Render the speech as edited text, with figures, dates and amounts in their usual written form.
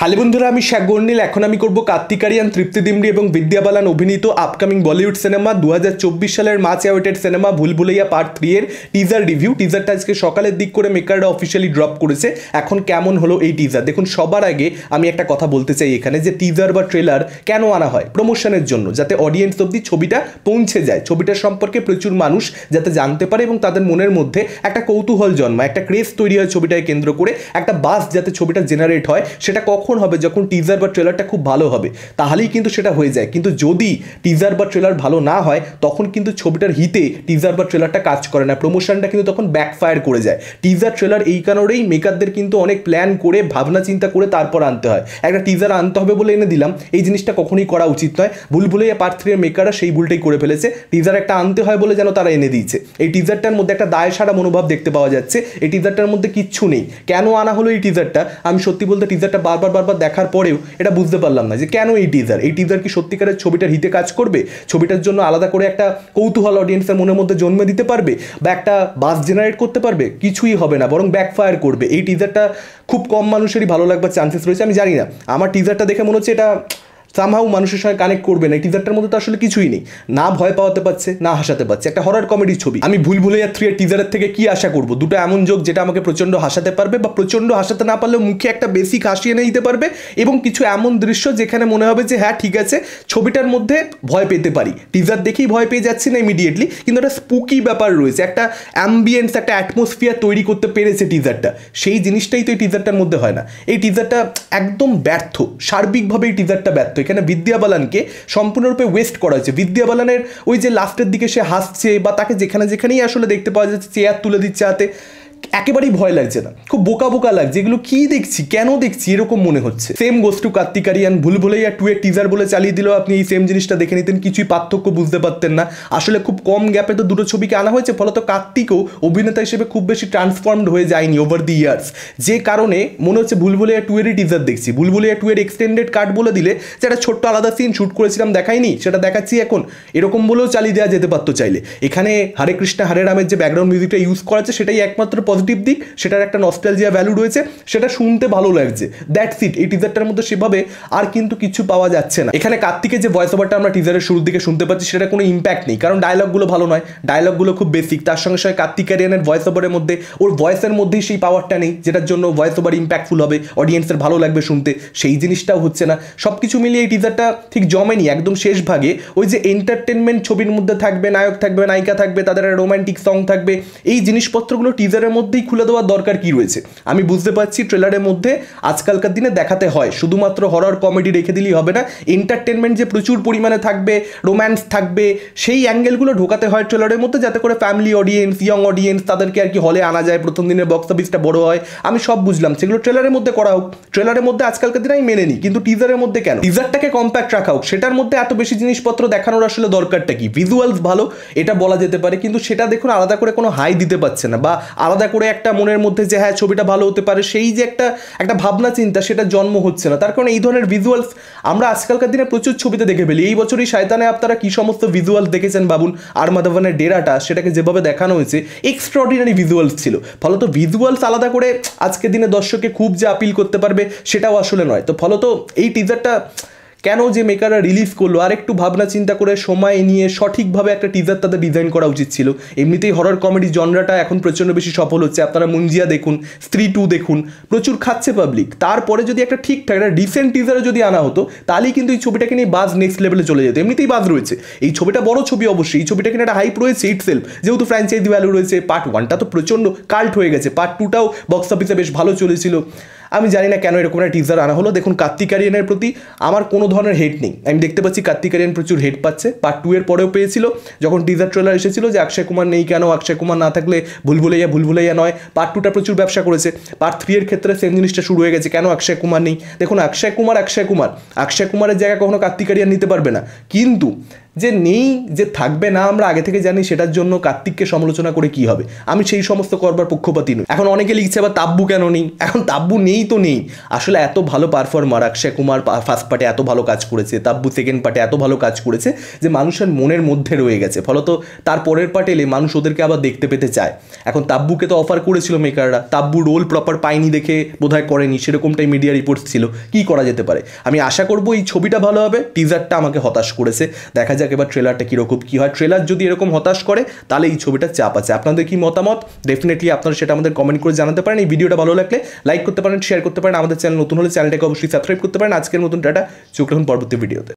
Hello বন্ধুরা, আমি শেখ গর্নিল। এখন আমি করব কার্তিক আরিয়ান, তৃপ্তি ডিমরি এবং বিদ্যা বালান অভিনীত আপকামিং বলিউড সিনেমা 2024 সালের মাচ অ্যাওয়েটেড সিনেমা ভুল ভুলাইয়া পার্ট 3 এর টিজার রিভিউ। টিজারটা আজকে সকালের দিক করে মেকাররা অফিসিয়ালি ড্রপ করেছে। এখন কেমন হলো এই টিজার দেখুন। সবার আগে আমি একটা কথা বলতে চাই এখানে, যে টিজার বা ট্রেলার কেন আনা হয়? প্রমোশনের জন্য, যাতে অডিয়েন্স অব্দি ছবিটা পৌঁছে যায়, ছবিটার সম্পর্কে প্রচুর মানুষ যাতে জানতে পারে এবং তাদের মনের মধ্যে একটা কৌতূহল জন্মায়, একটা ক্রেজ তৈরি হয় ছবিটাকে কেন্দ্র করে, একটা বাস যাতে ছবিটা জেনারেট হয়। সেটা কখন হবে? যখন টিজার বা ট্রেলারটা খুব ভালো হবে, তাহলেই কিন্তু সেটা হয়ে যায়। কিন্তু যদি টিজার বা ট্রেলার ভালো না হয়, তখন কিন্তু ছবিটার হিতে টিজার বা ট্রেলারটা কাজ করে না, প্রমোশনটা কিন্তু তখন ব্যাকফায়ার করে যায়। টিজার ট্রেলার এই কারণেই মেকারদের কিন্তু অনেক প্ল্যান করে ভাবনা চিন্তা করে তারপর আনতে হয়। একটা টিজার আনতে হবে বলে এনে দিলাম, এই জিনিসটা কখনোই করা উচিত নয়। ভুল ভুলাইয়া পার্ট 3 এর মেকাররা সেই ভুলটাই করে ফেলেছে। টিজার একটা আনতে হয় বলে যেন তারা এনে দিয়েছে। এই টিজারটার মধ্যে একটা দায় সারা মনোভাব দেখতে পাওয়া যাচ্ছে। এই টিজারটার মধ্যে কিচ্ছু নেই। কেন আনা হলো এই টিজারটা? আমি সত্যি বলতে টিজারটা বারবার দেখার পরেও এটা বুঝতে পারলাম না যে কেন এই টিজার কি সত্যিকারের ছবিটার হিতে কাজ করবে, ছবিটার জন্য আলাদা করে একটা কৌতূহল অডিয়েন্সের মনের মধ্যে জন্মে দিতে পারবে, বা একটা বাস জেনারেট করতে পারবে? কিছুই হবে না, বরং ব্যাকফায়ার করবে। এই টিজারটা খুব কম মানুষেরই ভালো লাগবার চান্সেস রয়েছে। আমি জানি না, আমার টিজারটা দেখে মনে হচ্ছে এটা সামহাউ মানুষের সঙ্গে কানেক্ট করবে না। এই টিজারটার মধ্যে তো আসলে কিছুই নেই, না ভয় পাওয়াতে পারছে না হাসাতে পারছে। একটা হরর কমেডি ছবি। আমি ভুল ভুলাইয়া 3 এর টিজারের থেকে কি আশা করব? দুটো এমন যোগ যেটা আমাকে প্রচণ্ড হাসাতে পারবে, বা প্রচণ্ড হাসাতে না পারলেও মুখে একটা বেসিক হাসি এনে দিতে পারবে, এবং কিছু এমন দৃশ্য যেখানে মনে হবে যে হ্যাঁ ঠিক আছে, ছবিটার মধ্যে ভয় পেতে পারি। টিজার দেখেই ভয় পেয়ে যাচ্ছি না ইমিডিয়েটলি, কিন্তু একটা স্পুকি ব্যাপার রয়েছে, একটা অ্যাম্বিয়েন্স, একটা অ্যাটমসফিয়ার তৈরি করতে পেরেছে টিজারটা। সেই জিনিসটাই তো এই টিজারটার মধ্যে হয় না। এই টিজারটা একদম ব্যর্থ, সার্বিকভাবে এই টিজারটা ব্যর্থ। এখানে বিদ্যা বালানকে সম্পূর্ণরূপে ওয়েস্ট করা হয়েছে। বিদ্যা বালানের ওই যে লাস্টের দিকে সে হাসছে, বা তাকে যেখানেই আসলে দেখতে পাওয়া যাচ্ছে চেয়ার তুলে দিচ্ছে হাতে, একেবারেই ভয় লাগছে না, খুব বোকা বোকা লাগছে। এগুলো কি দেখছি, কেন দেখছি, এরকম মনে হচ্ছে। Same goes to Kartik Aaryan. Bhool Bhulaiyaa 2 এর টিজার বলে চালিয়ে দিলেও আপনি এই সেম জিনিসটা দেখে নিতেন, কিছুই পার্থক্য বুঝতে পারতেন না। আসলে খুব কম গ্যাপে তো দুটো ছবিকে আনা হয়েছে, ফলত কার্তিকও অভিনেতা হিসেবে খুব বেশি ট্রান্সফর্মড হয়ে যায়নি ওভার দি ইয়ার্স, যে কারণে মনে হচ্ছে ভুল ভুলাইয়া 2 এরই টিজার দেখছি। ভুল ভুলাইয়া 2 এর এক্সটেন্ডেড কাট বলে দিলে, যে একটা ছোট্ট আলাদা সিন শ্যুট করেছিলাম দেখাইনি, সেটা দেখাচ্ছি এখন, এরকম বলেও চালিয়ে দেওয়া যেতে পারতো চাইলে। এখানে হরে কৃষ্ণ হরে রামের যে ব্যাকগ্রাউন্ড মিউজিকটা ইউজ করা আছে, সেটাই একমাত্র পজিটিভ দিক। সেটার একটা নস্টালজিয়া ভ্যালু রয়েছে, সেটা শুনতে ভালো লাগছে, দ্যাটস ইট। এই টিজারটার মধ্যে সেভাবে আর কিন্তু কিছু পাওয়া যাচ্ছে না। এখানে কার্তিকের যে ভয়েস ওভারটা আমরা টিজারের শুরুর দিকে শুনতে পাচ্ছি, সেটা কোনো ইম্প্যাক্ট নেই, কারণ ডায়লগগুলো ভালো নয়, ডায়লগগুলো খুব বেসিক। তার সঙ্গে সঙ্গে কার্তিক আরিয়ানের ভয়েস ওভারের মধ্যে ওর ভয়েসের মধ্যেই সেই পাওয়ারটা নেই, যেটার জন্য ভয়েস ওভার ইম্প্যাক্টফুল হবে, অডিয়েন্সের ভালো লাগবে শুনতে, সেই জিনিসটাও হচ্ছে না। সব কিছু মিলিয়ে এই টিজারটা ঠিক জমেনি। একদম শেষ ভাগে ওই যে এন্টারটেনমেন্ট ছবির মধ্যে থাকবে, নায়ক থাকবে, নায়িকা থাকবে, তাদের রোমান্টিক সং থাকবে, এই জিনিসপত্রগুলো টিজারের মধ্যেই খুলে দেওয়ার দরকার কি রয়েছে? আমি বুঝতে পারছি ট্রেলারের মধ্যে আজকালকার দিনে দেখাতে হয়, শুধুমাত্র হরর কমেডি রেখে দিলেই হবে না, এন্টারটেনমেন্ট যে প্রচুর পরিমাণে থাকবে, রোম্যান্স থাকবে, সেই অ্যাঙ্গেলগুলো ঢোকাতে হয় ট্রেলারের মধ্যে, যাতে করে ফ্যামিলি অডিয়েন্স, ইয়ং অডিয়েন্স, তাদেরকে আর কি হলে আনা যায়, প্রথম দিনের বক্স অফিসটা বড় হয়। আমি সব বুঝলাম, সেগুলো ট্রেলারের মধ্যে করা হোক। ট্রেলারের মধ্যে আজকালকার দিনে আমি মেনে নিই, কিন্তু টিজারের মধ্যে কেন? টিজারটাকে কম্প্যাক্ট রাখা হোক, সেটার মধ্যে এত বেশি জিনিসপত্র দেখানোর আসলে দরকারটা কি? ভিজুয়ালস ভালো, এটা বলা যেতে পারে, কিন্তু সেটা দেখুন আলাদা করে কোনো হাই দিতে পারছে না, বা আলাদা করে একটা মনের মধ্যে যে হ্যাঁ ছবিটা ভালো হতে পারে, সেই যে একটা ভাবনা চিন্তা, সেটা জন্ম হচ্ছে না। তার কারণে এই ধরনের ভিজুয়ালস আমরা আজকালকার দিনে প্রচুর ছবিতে দেখে ফেলি। এই বছরই শয়তানে আপনারা কি সমস্ত ভিজুয়ালস দেখেছেন বাবুন। আর মাধবনের ডেরাটা, সেটাকে যেভাবে দেখানো হয়েছে, এক্সট্রাঅর্ডিনারি ভিজুয়ালস ছিল। ফলত ভিজুয়ালস আলাদা করে আজকের দিনে দর্শককে খুব যে আপিল করতে পারবে, সেটাও আসলে নয়। তো ফলত এই টিজারটা কেন যে মেকাররা রিলিজ করলো, আর একটু ভাবনা চিন্তা করে সময় নিয়ে সঠিকভাবে একটা টিজার তাদের ডিজাইন করা উচিত ছিল। এমনিতেই হরর কমেডি জনরাটা এখন প্রচণ্ড বেশি সফল হচ্ছে। আপনারা মুঞ্জিয়া দেখুন, স্ত্রী 2 দেখুন, প্রচুর খাচ্ছে পাবলিক। তারপরে যদি একটা ঠিকঠাক একটা ডিসেন্ট টিজারে যদি আনা হতো, তাহলেই কিন্তু এই ছবিটাকে নিয়ে বাজ নেক্সট লেভেলে চলে যেত। এমনিতেই বাজ রয়েছে, এই ছবিটা বড় ছবি অবশ্যই, এই ছবিটাকে নিয়ে একটা হাইপ রয়েছে ইটসেলফ, যেহেতু ফ্র্যাঞ্চাইজি ভ্যালু রয়েছে। পার্ট 1টা তো প্রচণ্ড কাল্ট হয়ে গেছে, পার্ট 2টাও বক্স অফিসে বেশ ভালো চলেছিল। আমি জানি না কেন এরকম একটা টিজার আনা হলো। দেখুন, কার্তিক আরিয়ানের প্রতি আমার কোনো ধরনের হেট নেই। আমি দেখতে পাচ্ছি কার্তিক আরিয়ান প্রচুর হেট পাচ্ছে, পার্ট 2 এর পরেও পেয়েছিল। যখন টিজার ট্রেলার এসেছিল যে অক্ষয় কুমার নেই কেন, অক্ষয় কুমার না থাকলে ভুল ভুলাইয়া নয়, পার্ট 2টা প্রচুর ব্যবসা করেছে। পার্ট 3 এর ক্ষেত্রে সেম জিনিসটা শুরু হয়ে গেছে, কেন অক্ষয় কুমার নেই? দেখুন, অক্ষয় কুমারের জায়গা কখনো কার্তিক আরিয়ান নিতে পারবে না, কিন্তু যে নেই, যে থাকবে না আমরা আগে থেকে জানি, সেটার জন্য কার্তিককে সমালোচনা করে কি হবে? আমি সেই সমস্ত করবার পক্ষপাতী নই। এখন অনেকে লিখছে আবার তাব্বু কেন নেই, এখন তাব্বু নেই তো নেই, আসলে এত ভালো পারফর্মার, অক্ষয় কুমার ফার্স্ট পার্টে এত ভালো কাজ করেছে, তাব্বু সেকেন্ড পার্টে এত ভালো কাজ করেছে যে মানুষের মনের মধ্যে রয়ে গেছে, ফলত তার পরের পার্ট এলে মানুষ ওদেরকে আবার দেখতে পেতে চায়। এখন তাব্বুকে তো অফার করেছিল মেকাররা, তাব্বু রোল প্রপার পায়নি দেখে বোধহয় করেনি, সেরকমটাই মিডিয়া রিপোর্টস ছিল। কি করা যেতে পারে? আমি আশা করবো এই ছবিটা ভালো হবে। টিজারটা আমাকে হতাশ করেছে, দেখা যাক এবার ট্রেলারটা কীরকম কী হয়। ট্রেলার যদি এরকম হতাশ করে তাহলে এই ছবিটার চাপ আছে। আপনাদের কি মতামত ডেফিনেটলি আপনারা সেটা আমাদের কমেন্ট করে জানাতে পারেন। এই ভিডিওটা ভালো লাগলে লাইক করতে পারেন, শেয়ার করতে পারেন। আমাদের চ্যানেল নতুন হলে চ্যানেলটাকে অবশ্যই সাবস্ক্রাইব করতে পারেন। আজকের মতন টাটা, চোখ রাখুন পরবর্তী ভিডিওতে।